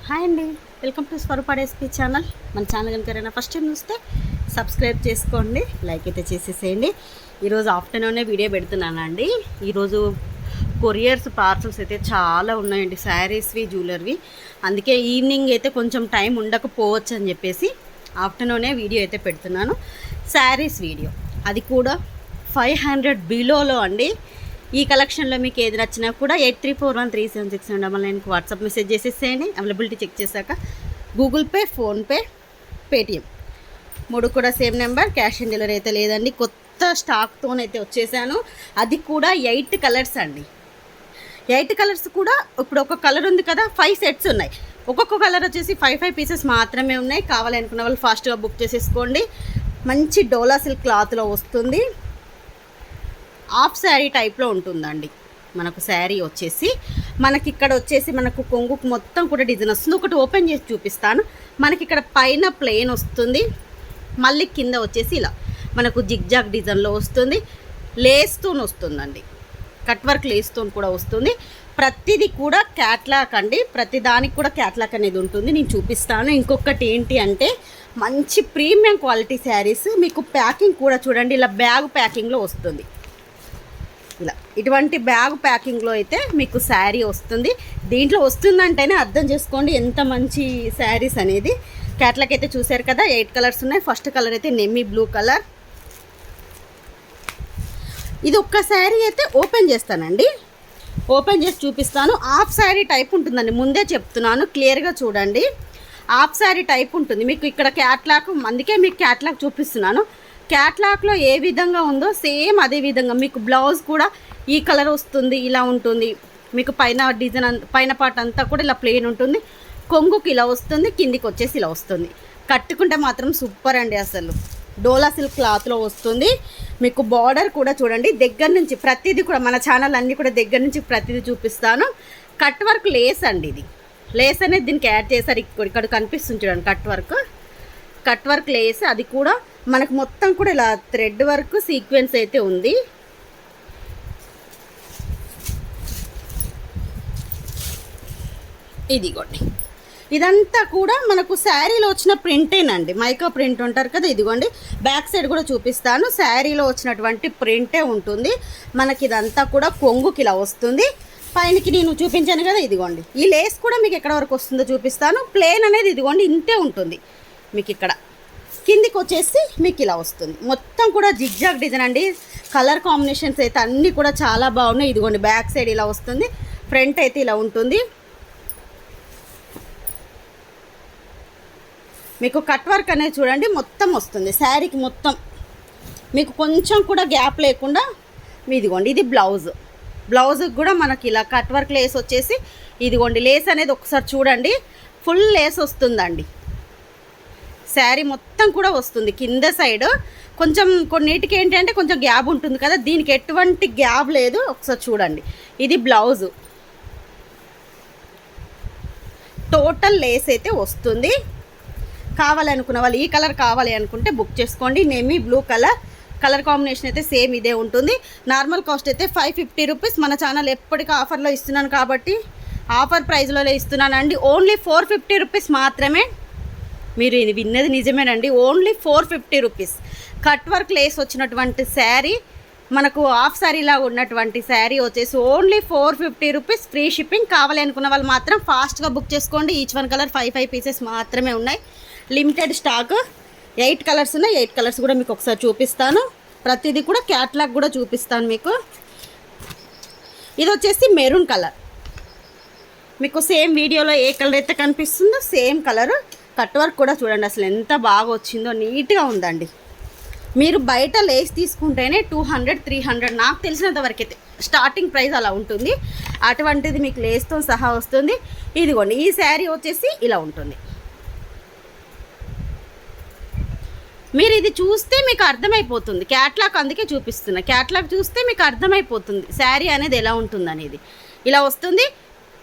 Hi అండి, welcome to Swaroopa recipe channel. మన channel కనుక ఎవరైనా ఫస్ట్ టైం చూస్తే సబ్స్క్రైబ్ చేసుకోండి, లైక్ అయితే చేసేసేయండి. ఈరోజు ఆఫ్టర్నూనే వీడియో పెడుతున్నానండి. ఈరోజు కొరియర్స్ పార్సల్స్ అయితే చాలా ఉన్నాయండి, శారీస్వి, జ్యువెలరీవి. అందుకే ఈవినింగ్ అయితే కొంచెం టైం ఉండకపోవచ్చు అని చెప్పేసి ఆఫ్టర్నూనే వీడియో అయితే పెడుతున్నాను. శారీస్ వీడియో, అది కూడా 500 బిలోలో అండి. ఈ కలెక్షన్లో మీకు ఏది నచ్చినా కూడా 83413769 వాట్సాప్ మెసేజ్ చేసేసేయండి. అవైలబిలిటీ చెక్ చేశాక గూగుల్ పే, ఫోన్పే, పేటిఎం 3 కూడా same number. Cash on delivery అయితే లేదండి. కొత్త స్టాక్తోనైతే వచ్చేసాను. అది కూడా 8 కలర్స్ అండి. 8 కలర్స్ కూడా ఇప్పుడు ఒక కలర్ ఉంది కదా, 5 సెట్స్ ఉన్నాయి. ఒక్కొక్క కలర్ వచ్చేసి 5 పీసెస్ మాత్రమే ఉన్నాయి. కావాలనుకున్న వాళ్ళు ఫాస్ట్గా బుక్ చేసేసుకోండి. మంచి డోలా సిల్క్ క్లాత్లో వస్తుంది. హాఫ్ శారీ టైప్లో ఉంటుందండి. మనకు శారీ వచ్చేసి మనకి ఇక్కడ వచ్చేసి మనకు కొంగుకు మొత్తం కూడా డిజైన్ వస్తుంది. ఒకటి ఓపెన్ చేసి చూపిస్తాను. మనకి ఇక్కడ పైన ప్లెయిన్ వస్తుంది, మళ్ళీ కింద వచ్చేసి ఇలా మనకు జిగ్జాగ్ డిజైన్లో వస్తుంది. లేస్తోన్ వస్తుందండి, కట్ వర్క్ లేస్తోన్ కూడా వస్తుంది. ప్రతిదీ కూడా క్యాట్లాక్ అండి, ప్రతి దానికి కూడా క్యాట్లాక్ అనేది ఉంటుంది. నేను చూపిస్తాను. ఇంకొకటి ఏంటి అంటే మంచి ప్రీమియం క్వాలిటీ శారీస్. మీకు ప్యాకింగ్ కూడా చూడండి, ఇలా బ్యాగ్ ప్యాకింగ్లో వస్తుంది. ఇలా ఇటువంటి బ్యాగ్ ప్యాకింగ్లో అయితే మీకు శారీ వస్తుంది. దీంట్లో వస్తుందంటేనే అర్థం చేసుకోండి ఎంత మంచి శారీస్ అనేది. క్యాట్లాగ్ అయితే చూసారు కదా, 8 కలర్స్ ఉన్నాయి. ఫస్ట్ కలర్ అయితే నెమీ బ్లూ కలర్. ఇది ఒక్క శారీ అయితే ఓపెన్ చేస్తానండి, ఓపెన్ చేసి చూపిస్తాను. హాఫ్ శారీ టైప్ ఉంటుందండి, ముందే చెప్తున్నాను, క్లియర్గా చూడండి. హాఫ్ శారీ టైప్ ఉంటుంది మీకు ఇక్కడ క్యాట్లాగ్. అందుకే మీకు క్యాట్లాగ్ చూపిస్తున్నాను. క్యాట్లాగ్లో ఏ విధంగా ఉందో సేమ్ అదే విధంగా మీకు బ్లౌజ్ కూడా ఈ కలర్ వస్తుంది, ఇలా ఉంటుంది. మీకు పైన డిజైన్ పైన పార్ట్ అంతా కూడా ఇలా ప్లెయిన్ ఉంటుంది. కొంగుకి ఇలా వస్తుంది, కిందికి వచ్చేసి ఇలా వస్తుంది. కట్టుకుంటే మాత్రం సూపర్ అండి. అసలు డోలా సిల్క్ క్లాత్లో వస్తుంది. మీకు బార్డర్ కూడా చూడండి, దగ్గర నుంచి ప్రతిదీ కూడా మన ఛానల్ అన్నీ కూడా దగ్గర నుంచి ప్రతిదీ చూపిస్తాను. కట్ వర్క్ లేస్ అండి, ఇది లేస్ అనేది దీనికి యాడ్ చేశారు. ఇక్కడ కనిపిస్తుంది చూడండి, కట్ వర్క్ లేస్. అది కూడా మనకు మొత్తం కూడా ఇలా థ్రెడ్ వర్క్ సీక్వెన్స్ అయితే ఉంది. ఇదిగోండి, ఇదంతా కూడా మనకు శారీలో వచ్చిన ప్రింటేనండి, మైకా ప్రింట్ ఉంటారు కదా. ఇదిగోండి, బ్యాక్ సైడ్ కూడా చూపిస్తాను. శారీలో వచ్చినటువంటి ప్రింటే ఉంటుంది. మనకి ఇదంతా కూడా కొంగుకి ఇలా వస్తుంది. పైనకి నేను చూపించాను కదా, ఇదిగోండి. ఈ లేస్ కూడా మీకు ఎక్కడ వరకు వస్తుందో చూపిస్తాను. ప్లేన్ అనేది ఇదిగోండి ఇంతే ఉంటుంది. మీకు ఇక్కడ కిందికి వచ్చేసి మీకు ఇలా వస్తుంది. మొత్తం కూడా జిగ్జాగ్ డిజైన్ అండి. కలర్ కాంబినేషన్స్ అయితే అన్నీ కూడా చాలా బాగున్నాయి. ఇదిగోండి, బ్యాక్ సైడ్ ఇలా వస్తుంది, ఫ్రంట్ అయితే ఇలా ఉంటుంది. మీకు కట్ వర్క్ అనేది చూడండి మొత్తం వస్తుంది శారీకి మొత్తం. మీకు కొంచెం కూడా గ్యాప్ లేకుండా ఇదిగోండి. ఇది బ్లౌజ్కి కూడా మనకి ఇలా కట్ వర్క్ లేస్ వచ్చేసి ఇదిగోండి. లేస్ అనేది ఒకసారి చూడండి, ఫుల్ లేస్ వస్తుందండి. శారీ మొత్తం కూడా వస్తుంది. కింద సైడ్ కొంచెం కొన్నిటికి ఏంటంటే కొంచెం గ్యాప్ ఉంటుంది కదా, దీనికి ఎటువంటి గ్యాప్ లేదు. ఒకసారి చూడండి, ఇది బ్లౌజు. టోటల్ లేస్ అయితే వస్తుంది. కావాలనుకున్న వాళ్ళు ఈ కలర్ కావాలి అనుకుంటే బుక్ చేసుకోండి. నెమీ బ్లూ కలర్ కాంబినేషన్ అయితే సేమ్ ఇదే ఉంటుంది. నార్మల్ కాస్ట్ అయితే 550 రూపీస్. మన ఛానల్ ఎప్పటికీ ఆఫర్లో ఇస్తున్నాను కాబట్టి ఆఫర్ ప్రైస్లో ఇస్తున్నానండి. ఓన్లీ 450 రూపీస్ మాత్రమే. మీరు ఇది విన్నది నిజమేనండి, only 450 rupees. Cut work lace వచ్చినటువంటి శారీ, మనకు హాఫ్ శారీలా ఉన్నటువంటి శారీ వచ్చేసి ఓన్లీ 450 రూపీస్. Free shipping. కావాలి అనుకున్న వాళ్ళు మాత్రం ఫాస్ట్గా బుక్ చేసుకోండి. ఈచ్ వన్ కలర్ 5 పీసెస్ మాత్రమే ఉన్నాయి. Limited stock. 8 కలర్స్ ఉన్నాయి. 8 కలర్స్ కూడా మీకు ఒకసారి చూపిస్తాను. ప్రతిదీ కూడా క్యాట్లాగ్ కూడా చూపిస్తాను మీకు. ఇది వచ్చేసి మెరూన్ కలర్. మీకు సేమ్ వీడియోలో ఏ కలర్ అయితే కనిపిస్తుందో సేమ్ కలరు. కట్ వర్క్ కూడా చూడండి అసలు ఎంత బాగా వచ్చిందో, నీట్గా ఉందండి. మీరు బయట లేస్ తీసుకుంటేనే 200, 300 నాకు తెలిసినంత వరకు అయితే స్టార్టింగ్ ప్రైస్ అలా ఉంటుంది. అటువంటిది మీకు లేస్తో సహా వస్తుంది. ఇదిగోండి, ఈ శారీ వచ్చేసి ఇలా ఉంటుంది. మీరు ఇది చూస్తే మీకు అర్థమైపోతుంది. క్యాట్లాగ్ అందుకే చూపిస్తున్నా. క్యాట్లాగ్ చూస్తే మీకు అర్థమైపోతుంది శారీ అనేది ఎలా ఉంటుంది అనేది. ఇలా వస్తుంది.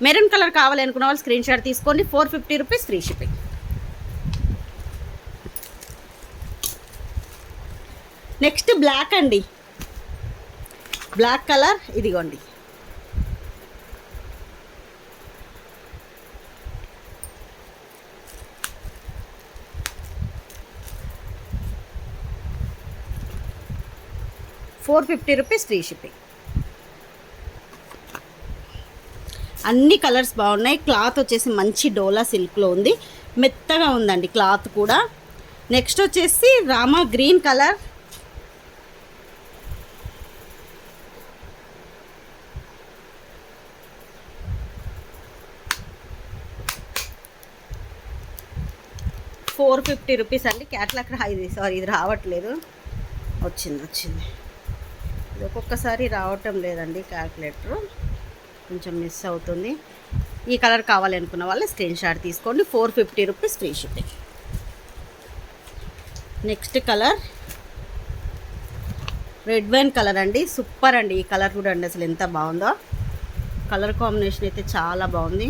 మెరూన్ కలర్ కావాలి అనుకున్న వాళ్ళు స్క్రీన్ షాట్ తీసుకోండి. 450 rupees free shipping. Next black అండి, బ్లాక్ కలర్. ఇదిగోండి, 450 రూపీస్ ఫ్రీ షిప్పింగ్. అన్ని కలర్స్ బాగున్నాయి. క్లాత్ వచ్చేసి మంచి డోలా సిల్క్లో ఉంది, మెత్తగా ఉందండి క్లాత్ కూడా. నెక్స్ట్ వచ్చేసి రామా గ్రీన్ కలర్, ₹450 అండి. క్యాట్లాగ్ ఇది రావట్లేదు, వచ్చింది. ఇది ఒక్కొక్కసారి రావటం లేదండి, క్యాల్కులేటర్ కొంచెం మిస్ అవుతుంది. ఈ కలర్ కావాలి అనుకున్న వాళ్ళు స్క్రీన్ షాట్ తీసుకోండి. ₹450 free shipping. Next colour red wine colour అండి, సూపర్ అండి. ఈ కలర్ కూడా అండి అసలు ఎంత బాగుందో, కలర్ కాంబినేషన్ అయితే చాలా బాగుంది.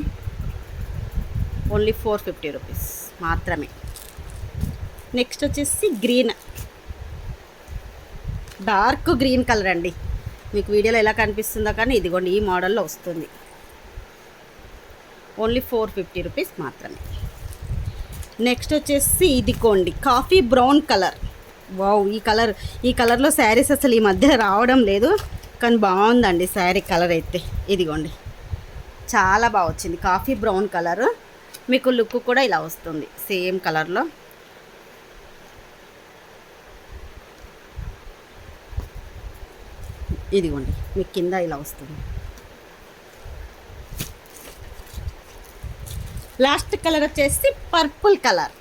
ఓన్లీ ₹450 మాత్రమే. నెక్స్ట్ వచ్చేసి గ్రీన్, డార్క్ గ్రీన్ కలర్ అండి. మీకు వీడియోలో ఎలా కనిపిస్తుందో కానీ ఇదిగోండి ఈ మోడల్లో వస్తుంది. ఓన్లీ ₹450 మాత్రమే. నెక్స్ట్ వచ్చేసి ఇదిగోండి కాఫీ బ్రౌన్ కలర్. వావ్, ఈ కలర్లో శారీస్ అసలు ఈ మధ్య రావడం లేదు, కానీ బాగుందండి శారీ కలర్ అయితే. ఇదిగోండి చాలా బాగా వచ్చింది, కాఫీ బ్రౌన్ కలర్. మీకు లుక్ కూడా ఇలా వస్తుంది సేమ్ కలర్లో. ఇదిగోండి మీకు కింద ఇలా వస్తుంది. లాస్ట్ కలర్ వచ్చేసి పర్పుల్ కలర్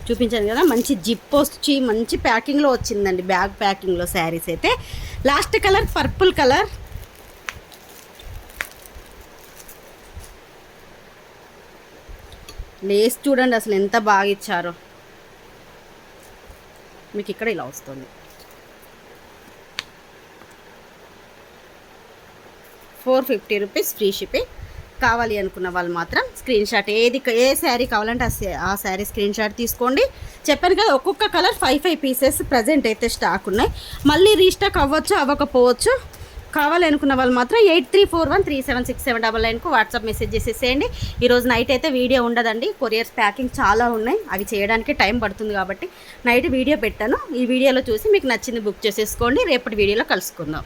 చూపించాను కదా, మంచి జిప్ వచ్చి మంచి ప్యాకింగ్లో వచ్చిందండి, బ్యాగ్ ప్యాకింగ్లో శారీస్ అయితే. Last colour purple colour. Lace చూడండి అసలు ఎంత బాగా ఇచ్చారో. మీకు ఇక్కడ ఇలా వస్తుంది. ₹450 ఫ్రీ షిప్పింగ్. కావాలి అనుకున్న వాళ్ళు మాత్రం స్క్రీన్ షాట్, ఏ శారీ కావాలంటే ఆ శారీ స్క్రీన్ షాట్ తీసుకోండి. చెప్పాను కదా ఒక్కొక్క కలర్ 5 పీసెస్ ప్రజెంట్ అయితే స్టాక్ ఉన్నాయి, మళ్ళీ రీస్టాక్ అవ్వచ్చు అవ్వకపోవచ్చు. కావాలి అనుకున్న వాళ్ళు మాత్రం 8341376799కు వాట్సాప్ మెసేజ్ చేసేసేయండి. ఈరోజు నైట్ అయితే వీడియో ఉండదండి, కొరియర్స్ ప్యాకింగ్ చాలా ఉన్నాయి, అవి చేయడానికి టైం పడుతుంది కాబట్టి నైట్ వీడియో పెట్టాను. ఈ వీడియోలో చూసి మీకు నచ్చింది బుక్ చేసేసుకోండి. రేపటి వీడియోలో కలుసుకుందాం.